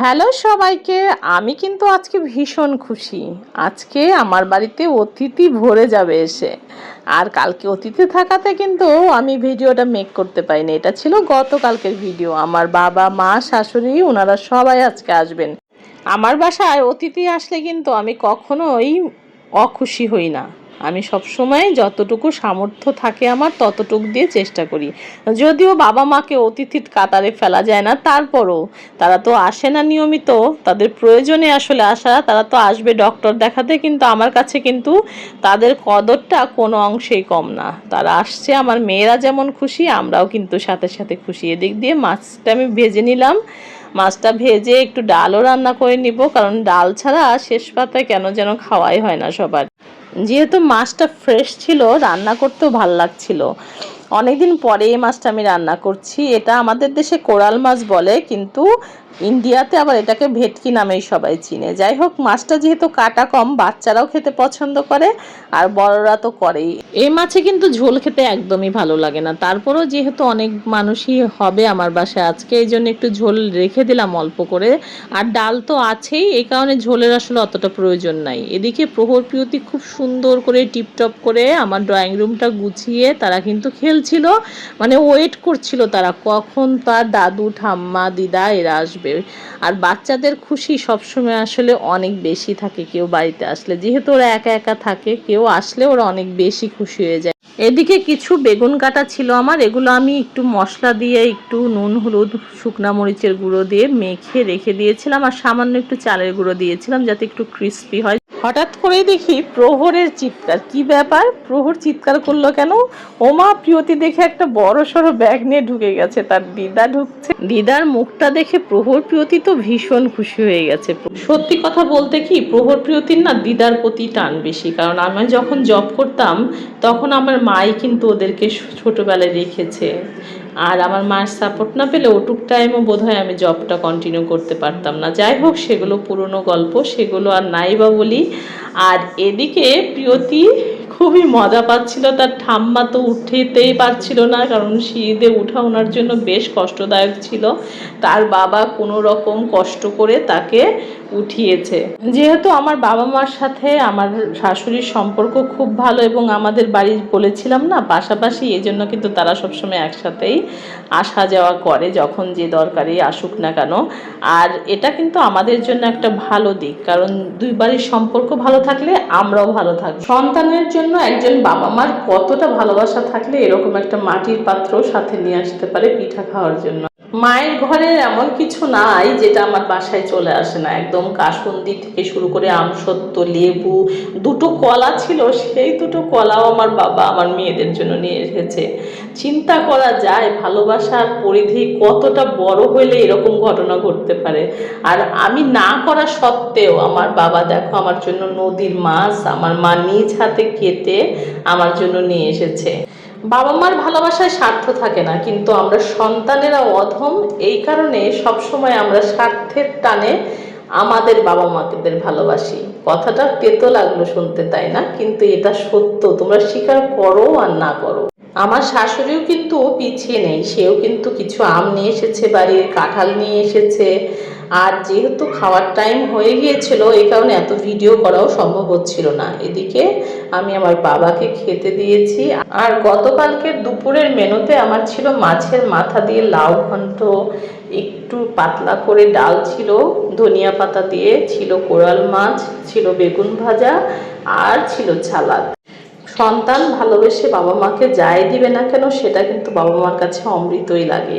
Hello সবাইকে, আমি কিন্তু আজকে ভীষণ খুশি। আজকে আমার বাড়িতে অতিথি ভরে যাবে এসে। আর কালকে অতিথি থাকাতে কিন্তু আমি ভিডিওটা মেক করতে পারিনি। এটা ছিল গতকালকের ভিডিও। আমার বাবা, মা, শাশুড়ি ওনারা সবাই আজকে আসবেন। আমার বাসায় অতিথি আসলে কিন্তু আমি কখনোই অখুশি হই না। আমি সবসময় যতটুকু সামর্থ্য থাকে আমার ততটুকু দিয়ে চেষ্টা করি। যদিও বাবা মাকে অতিথির কাতারে ফেলা যায় না, তারপরও তারা তো আসে না নিয়মিত, তাদের প্রয়োজনে আসলে আসা, তারা তো আসবে ডক্টর দেখাতে, কিন্তু আমার কাছে কিন্তু তাদের কদরটা কোনো অংশেই কম না। তারা আসছে, আমার মেয়েরা যেমন খুশি আমরাও কিন্তু সাথে সাথে খুশি। এদিক দিয়ে মাছটা আমি ভেজে নিলাম। মাছটা ভেজে একটু ডালও রান্না করে নিব, কারণ ডাল ছাড়া শেষ পাতায় কেন যেন খাওয়াই হয় না সবার। যেহেতু মাছটা ফ্রেশ ছিল, রান্না করতেও ভাল লাগছিল। অনেকদিন পরে এই মাছটা আমি রান্না করছি। এটা আমাদের দেশে কোরাল মাছ বলে, কিন্তু ইন্ডিয়াতে আবার এটাকে ভেটকি নামেই সবাই চিনে। যাই হোক, মাছটা যেহেতু কাটা কম, বাচ্চারাও খেতে পছন্দ করে আর বড়রা তো করেই। এই মাছে কিন্তু ঝোল খেতে একদমই ভালো লাগে না। তারপরেও যেহেতু অনেক মানুষই হবে আমার বাসায় আজকে, এই জন্য একটু ঝোল রেখে দিলাম অল্প করে। আর ডাল তো আছেই, এই কারণে ঝোলের আসলে অতটা প্রয়োজন নাই। এদিকে প্রহর প্রিয়তি খুব সুন্দর করে টিপটপ করে আমার ড্রয়িং রুমটা গুছিয়ে তারা কিন্তু খেলছিল, মানে ওয়েট করছিল তারা কখন তার দাদু, ঠাম্মা, দিদা এরা আসবে। আর বাচ্চাদের খুশি সবসময় আসলে অনেক বেশি থাকে কেউ বাড়িতে আসলে। যেহেতু ওরা একা একা থাকে, কেউ আসলে ওরা অনেক বেশি খুশি হয়ে যায়। এদিকে কিছু বেগুন কাটা ছিল আমার, এগুলো আমি একটু মশলা দিয়ে, একটু নুন, হলুদ, শুকনা মরিচের গুঁড়ো দিয়ে মেখে রেখে দিয়েছিলাম, আর সামান্য একটু চালের গুঁড়ো দিয়েছিলাম যাতে একটু ক্রিস্পি হয়। হঠাৎ করেই দেখি প্রহরের চিৎকার। কি ব্যাপার, প্রহর চিৎকার করলো কেন? ওমা, প্রিয়তি দেখে একটা বড় সড়ো ব্যাগ নিয়ে ঢুকে গেছে, তার দিদা ঢুকছে। দিদার মুখটা দেখে প্রহর প্রিয়তি তো ভীষণ খুশি হয়ে গেছে। সত্যি কথা বলতে কি, প্রহর প্রিয়তির না দিদার প্রতি টান বেশি, কারণ আমি যখন জব করতাম তখন আমার মাই কিন্তু ওদেরকে ছোটবেলায় রেখেছে। আর আমার মার সাপোর্ট না পেলে ওটুক টাইমও বোধহয় আমি জবটা কন্টিনিউ করতে পারতাম না। যাই হোক, সেগুলো পুরনো গল্প, সেগুলো আর নাই বা বলি। আর এদিকে প্রিয়তি খুবই মজা পাচ্ছিল। তার ঠাম্মা তো উঠতেই পারছিল না, কারণ সিঁড়িতে ওঠা ওনার জন্য বেশ কষ্টদায়ক ছিল। তার বাবা কোনো রকম কষ্ট করে তাকে উঠিয়েছে। যেহেতু আমার বাবা মার সাথে আমার শাশুড়ির সম্পর্ক খুব ভালো, এবং আমাদের বাড়ি বলেছিলাম না পাশাপাশি, এই জন্য কিন্তু তারা সবসময় একসাথেই আসা যাওয়া করে যখন যে দরকারি আসুক না কেন। আর এটা কিন্তু আমাদের জন্য একটা ভালো দিক, কারণ দুই বাড়ির সম্পর্ক ভালো থাকলে আমরাও ভালো থাকবো। সন্তানের জন্য একজন বাবা মার কতটা ভালোবাসা থাকলে এরকম একটা মাটির পাত্র সাথে নিয়ে আসতে পারে পিঠা খাওয়ার জন্য। মায়ের ঘরের এমন কিছু নাই যেটা আমার বাসায় চলে আসে না। একদম কাসুন্দি থেকে শুরু করে আমসত্ত্ব, লেবু, দুটো কলা ছিল, সেই দুটো কলাও আমার বাবা আমার মেয়েদের জন্য নিয়ে এসেছে। চিন্তা করা যায় ভালোবাসার পরিধি কতটা বড় হইলে এরকম ঘটনা ঘটতে পারে। আর আমি না করা সত্ত্বেও আমার বাবা দেখো আমার জন্য নদীর মাছ আমার মা নিজ হাতে কেটে আমার জন্য নিয়ে এসেছে। বাবা মার ভালোবাসায় স্বার্থ থাকে না, কিন্তু আমরা সন্তানেরা অধম। এই কারণে সবসময় আমরা স্বার্থের টানে আমাদের বাবা মাদের ভালোবাসি। কথাটা তেতো লাগলো শুনতে, তাই না? কিন্তু এটা সত্য, তোমরা স্বীকার করো আর না করো। আমার শাশুড়িও কিন্তু পিছিয়ে নেই, সেও কিন্তু কিছু আম নিয়ে এসেছে, বাড়ির কাঁঠাল নিয়ে এসেছে। আর যেহেতু খাওয়ার টাইম হয়ে গিয়েছিল, এই কারণে এত ভিডিও করাও সম্ভব হচ্ছিল না। এদিকে আমি আমার বাবাকে খেতে দিয়েছি। আর গতকালকের দুপুরের মেনুতে আমার ছিল মাছের মাথা দিয়ে লাউ ঘন্ট, একটু পাতলা করে ডাল ছিল ধনিয়া পাতা দিয়ে, ছিল কোরাল মাছ, ছিল বেগুন ভাজা, আর ছিল সালাদ। সন্তান ভালোবেসে বাবা মাকে যাই দিবে না কেন, সেটা কিন্তু বাবা মার কাছে অমৃতই লাগে।